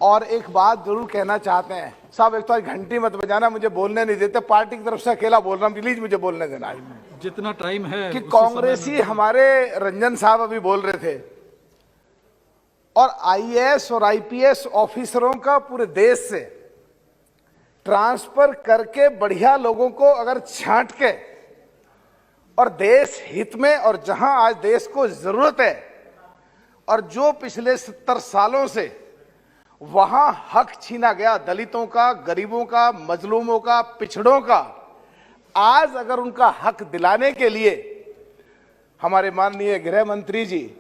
और एक बात जरूर कहना चाहते हैं साहब, एक तो आज घंटी मत बजाना, मुझे बोलने नहीं देते, पार्टी की तरफ से अकेला बोल रहा हूँ, प्लीज मुझे बोलने देना। जितना टाइम है कि कांग्रेसी हमारे रंजन साहब अभी बोल रहे थे, और आईएएस और आईपीएस ऑफिसरों का पूरे देश से ट्रांसफर करके बढ़िया लोगों को अगर छांट के और देश हित में, और जहां आज देश को जरूरत है, और जो पिछले 70 सालों से वहां हक छीना गया दलितों का, गरीबों का, मजलूमों का, पिछड़ों का, आज अगर उनका हक दिलाने के लिए हमारे माननीय गृह मंत्री जी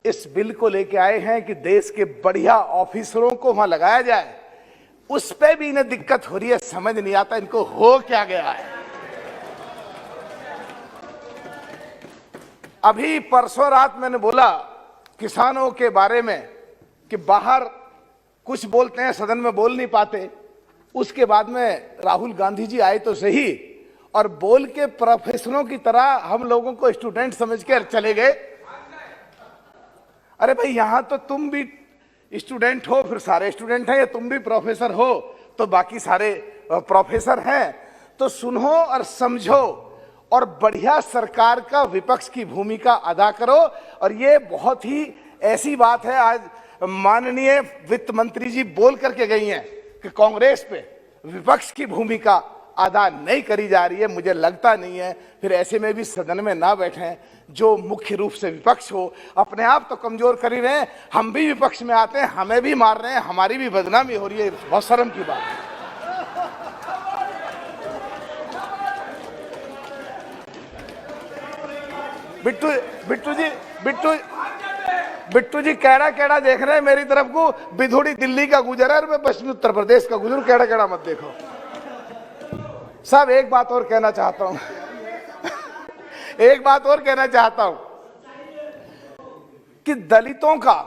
इस बिल को लेके आए हैं कि देश के बढ़िया ऑफिसरों को वहां लगाया जाए, उस पे भी इन्हें दिक्कत हो रही है। समझ नहीं आता इनको हो क्या गया है। अभी परसों रात मैंने बोला किसानों के बारे में कि बाहर कुछ बोलते हैं, सदन में बोल नहीं पाते। उसके बाद में राहुल गांधी जी आए तो सही, और बोल के प्रोफेसरों की तरह हम लोगों को स्टूडेंट समझ के चले गए। अरे भाई, यहां तो तुम भी स्टूडेंट हो, फिर सारे स्टूडेंट हैं, या तुम भी प्रोफेसर हो तो बाकी सारे प्रोफेसर हैं। तो सुनो और समझो और बढ़िया सरकार का विपक्ष की भूमिका अदा करो। और ये बहुत ही ऐसी बात है, आज माननीय वित्त मंत्री जी बोल करके गई हैं कि कांग्रेस पे विपक्ष की भूमिका अदा नहीं करी जा रही है। मुझे लगता नहीं है, फिर ऐसे में भी सदन में ना बैठे जो मुख्य रूप से विपक्ष हो। अपने आप तो कमजोर कर ही रहे हैं, हम भी विपक्ष में आते हैं, हमें भी मार रहे हैं, हमारी भी बदनामी हो रही है। बहुत शर्म की बात है। बिट्टू जी कैड़ा कैड़ा देख रहे हैं मेरी तरफ को। बिधुड़ी दिल्ली का गुजर है और मैं पश्चिमी उत्तर प्रदेश का गुजरू, कैड़ा कैड़ा मत देखो साहब। एक बात और कहना चाहता हूं एक बात और कहना चाहता हूं कि दलितों का,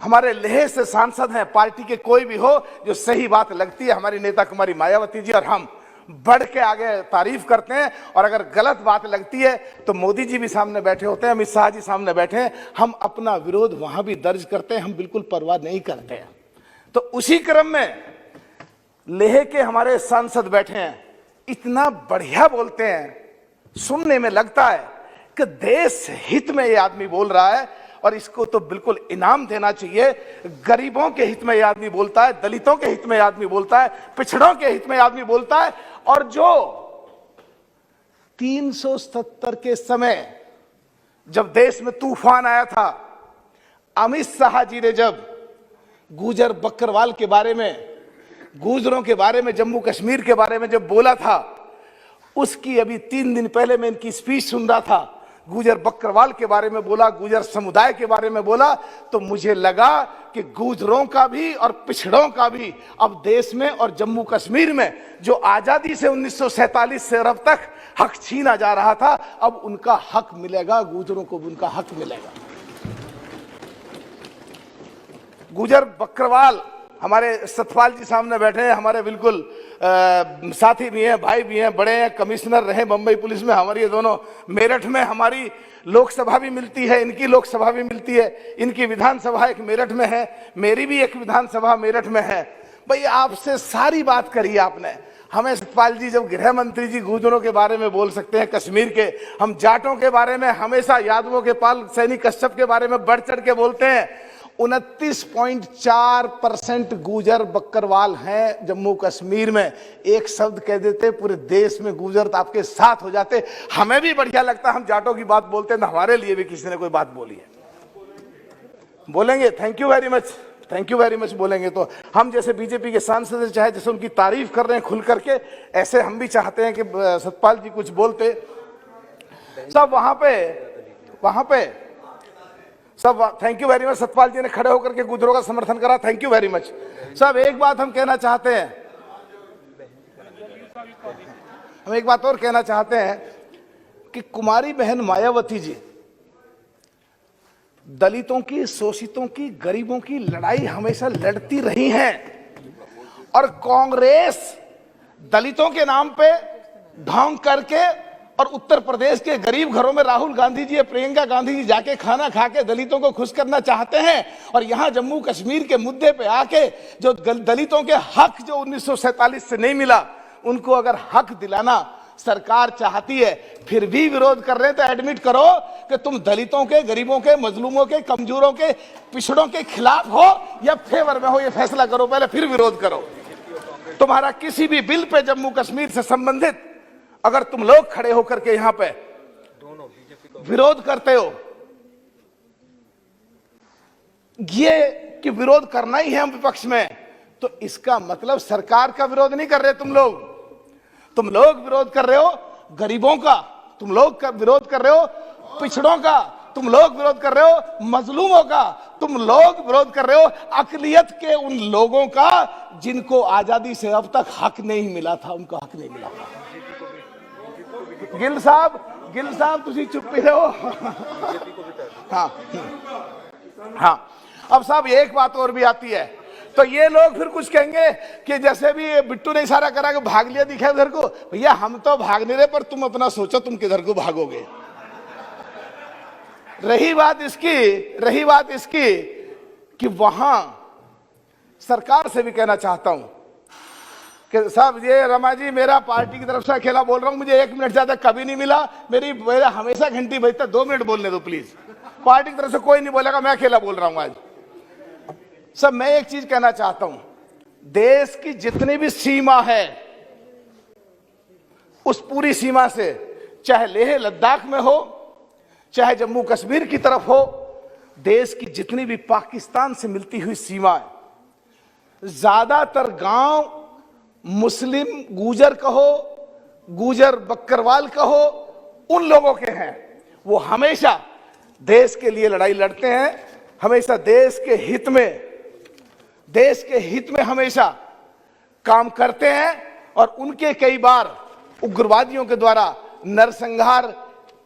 हमारे लेह से सांसद हैं, पार्टी के कोई भी हो, जो सही बात लगती है हमारी नेता कुमारी मायावती जी और हम बढ़ के आगे तारीफ करते हैं, और अगर गलत बात लगती है तो मोदी जी भी सामने बैठे होते हैं, अमित शाह जी सामने बैठे हैं, हम अपना विरोध वहां भी दर्ज करते हैं, हम बिल्कुल परवाह नहीं करते हैं। तो उसी क्रम में लेह के हमारे सांसद बैठे हैं, इतना बढ़िया बोलते हैं, सुनने में लगता है कि देश हित में ये आदमी बोल रहा है, और इसको तो बिल्कुल इनाम देना चाहिए। गरीबों के हित में ये आदमी बोलता है, दलितों के हित में ये आदमी बोलता है, पिछड़ों के हित में ये आदमी बोलता है। और जो 370 के समय जब देश में तूफान आया था, अमित शाह जी ने जब गुजर बकरवाल के बारे में, गुजरों के बारे में, जम्मू कश्मीर के बारे में जब बोला था, उसकी अभी 3 दिन पहले मैं इनकी स्पीच सुन रहा था, गुजर बकरवाल के बारे में बोला, गुजर समुदाय के बारे में बोला, तो मुझे लगा कि गुजरों का भी और पिछड़ों का भी अब देश में और जम्मू कश्मीर में जो आजादी से 1947 से अब तक हक छीना जा रहा था, अब उनका हक मिलेगा, गुजरों को भी उनका हक मिलेगा। गुजर बकरवाल, हमारे सतपाल जी सामने बैठे हैं, हमारे बिल्कुल साथी भी हैं, भाई भी हैं, बड़े हैं, कमिश्नर रहे बंबई पुलिस में, हमारी ये दोनों मेरठ में हमारी लोकसभा भी मिलती है, इनकी लोकसभा भी मिलती है, इनकी विधानसभा एक मेरठ में है, मेरी भी एक विधानसभा मेरठ में है। भाई आपसे सारी बात करी आपने, हमें सतपाल जी जब गृह मंत्री जी गुजरों के बारे में बोल सकते हैं, कश्मीर के, हम जाटों के बारे में हमेशा यादवों के पाल सैनिक कश्यप के बारे में बढ़ चढ़ के बोलते हैं। 29.4% गुजर बकरवाल हैं जम्मू कश्मीर में। एक शब्द कह देते पूरे देश में गुजर तो आपके साथ हो जाते। हमें भी बढ़िया लगता, हम जाटों की बात बोलते हैं तो हमारे लिए भी किसी ने कोई बात बोली है, बोलेंगे thank you very much, thank you very much बोलेंगे। तो हम जैसे बीजेपी के सांसद चाहे जैसे उनकी तारीफ कर रहे हैं खुल करके, ऐसे हम भी चाहते हैं कि सतपाल जी कुछ बोलते सब वहां पे सब। Thank you very much, Satpal ji ने खड़े होकर के गुजरों का समर्थन करा, थैंक यू वेरी मच। सब एक बात हम कहना चाहते हैं, हम एक बात और कहना चाहते हैं कि कुमारी बहन मायावती जी दलितों की, शोषितों की, गरीबों की लड़ाई हमेशा लड़ती रही हैं, और कांग्रेस दलितों के नाम पे ढोंग करके और उत्तर प्रदेश के गरीब घरों में राहुल गांधी जी, प्रियंका गांधी जी जाके खाना खा के दलितों को खुश करना चाहते हैं, और यहां जम्मू कश्मीर के मुद्दे पे आके जो दलितों के हक जो 1947 से नहीं मिला, उनको अगर हक दिलाना सरकार चाहती है, फिर भी विरोध कर रहे हैं, तो एडमिट करो कि तुम दलितों के, गरीबों के, मजलूमों के, कमजोरों के, पिछड़ों के खिलाफ हो या फेवर में हो, ये फैसला करो पहले, फिर विरोध करो। तुम्हारा किसी भी बिल पे जम्मू कश्मीर से संबंधित अगर तुम लोग खड़े होकर के यहां पे विरोध करते हो, ये कि विरोध करना ही है हम विपक्ष में, तो इसका मतलब सरकार का विरोध नहीं कर रहे तुम लोग विरोध कर रहे हो गरीबों का, तुम लोग विरोध कर रहे हो पिछड़ों का, तुम लोग विरोध कर रहे हो मजलूमों का, तुम लोग विरोध कर रहे हो अकलियत के उन लोगों का जिनको आजादी से अब तक हक नहीं मिला था, उनको हक नहीं मिला था। गिल साहब तुसी चुप ही रहो। हाँ, अब साहब एक बात और भी आती है, तो ये लोग फिर कुछ कहेंगे कि जैसे भी बिट्टू ने इशारा करा कि भाग लिया दिखा उधर को, भैया हम तो भाग नहीं रहे, पर तुम अपना सोचो तुम किधर को भागोगे। रही बात इसकी कि वहां सरकार से भी कहना चाहता हूं कि साहब ये रमा जी, मेरा पार्टी की तरफ से अकेला बोल रहा हूं, मुझे 1 मिनट ज्यादा कभी नहीं मिला, मेरा हमेशा घंटी बजता, 2 मिनट बोलने दो प्लीज। पार्टी की तरफ से कोई नहीं बोलेगा, मैं अकेला बोल रहा हूं आज। सब मैं एक चीज कहना चाहता हूं, देश की जितनी भी सीमा है, उस पूरी सीमा से, चाहे लेह लद्दाख में हो, चाहे जम्मू कश्मीर की तरफ हो, देश की जितनी भी पाकिस्तान से मिलती हुई सीमाएं, ज्यादातर गांव मुस्लिम गुजर कहो, गुजर बक्करवाल कहो, उन लोगों के हैं। वो हमेशा देश के लिए लड़ाई लड़ते हैं, हमेशा देश के हित में हमेशा काम करते हैं, और उनके कई बार उग्रवादियों के द्वारा नरसंहार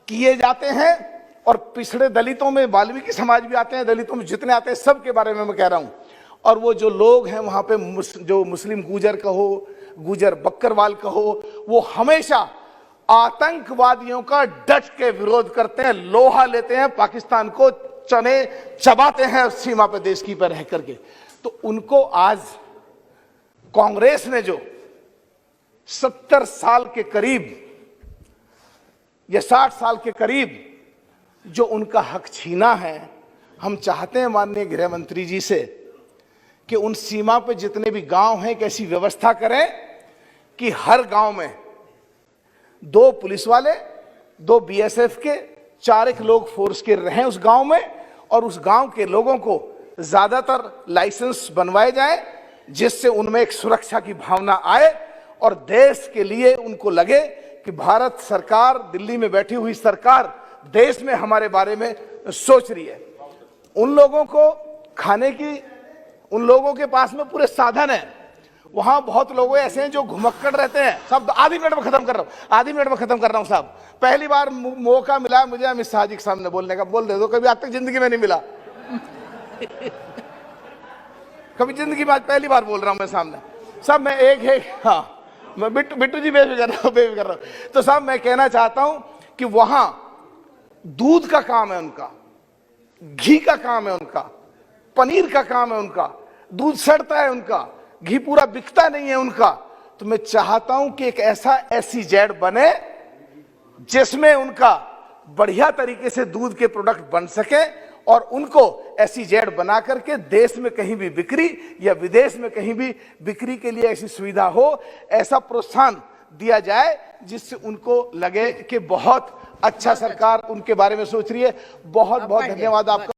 किए जाते हैं। और पिछड़े दलितों में वाल्मीकि समाज भी आते हैं, दलितों में जितने आते हैं सब के बारे में मैं कह रहा हूं। और वो जो लोग हैं वहां पे जो मुस्लिम गुजर कहो, गुजर बक्करवाल कहो, वो हमेशा आतंकवादियों का डट के विरोध करते हैं, लोहा लेते हैं, पाकिस्तान को चने चबाते हैं सीमा पे देश की पर रह करके। तो उनको आज कांग्रेस ने जो 70 साल के करीब या 60 साल के करीब जो उनका हक छीना है, हम चाहते हैं माननीय गृह मंत्री जी से कि उन सीमा पे जितने भी गांव हैं, एक ऐसी व्यवस्था करें कि हर गांव में 2 पुलिस वाले, 2 बीएसएफ के, 4 लोग फोर्स के रहें उस गांव में, और उस गांव के लोगों को ज्यादातर लाइसेंस बनवाए जाएं, जिससे उनमें एक सुरक्षा की भावना आए और देश के लिए उनको लगे कि भारत सरकार, दिल्ली में बैठी हुई सरकार देश में हमारे बारे में सोच रही है। उन लोगों को खाने की, उन लोगों के पास में पूरे साधन है। वहां बहुत लोग ऐसे हैं जो घुमक्कड़ रहते हैं। सब आधी मिनट में खत्म कर रहा हूं साहब। पहली बार मौका मिला मुझे अमित शाह जी के सामने बोलने का, बोल दे दो, कभी आज तक जिंदगी में नहीं मिला। कभी जिंदगी में आज पहली बार बोल रहा हूं मैं सामने। सब मैं हाँ, मैं बिट्टू जी बेफिक्र रहा हूं। तो साहब मैं कहना चाहता हूं कि वहां दूध का काम है उनका, घी का काम है उनका, पनीर का काम है उनका, दूध सड़ता है उनका, घी पूरा बिकता नहीं है उनका। तो मैं चाहता हूं कि एक ऐसा SEZ बने जिसमें उनका बढ़िया तरीके से दूध के प्रोडक्ट बन सके, और उनको SEZ बना करके देश में कहीं भी बिक्री या विदेश में कहीं भी बिक्री के लिए ऐसी सुविधा हो, ऐसा प्रोत्साहन दिया जाए जिससे उनको लगे कि बहुत अच्छा सरकार उनके बारे में सोच रही है। बहुत बहुत धन्यवाद आपका।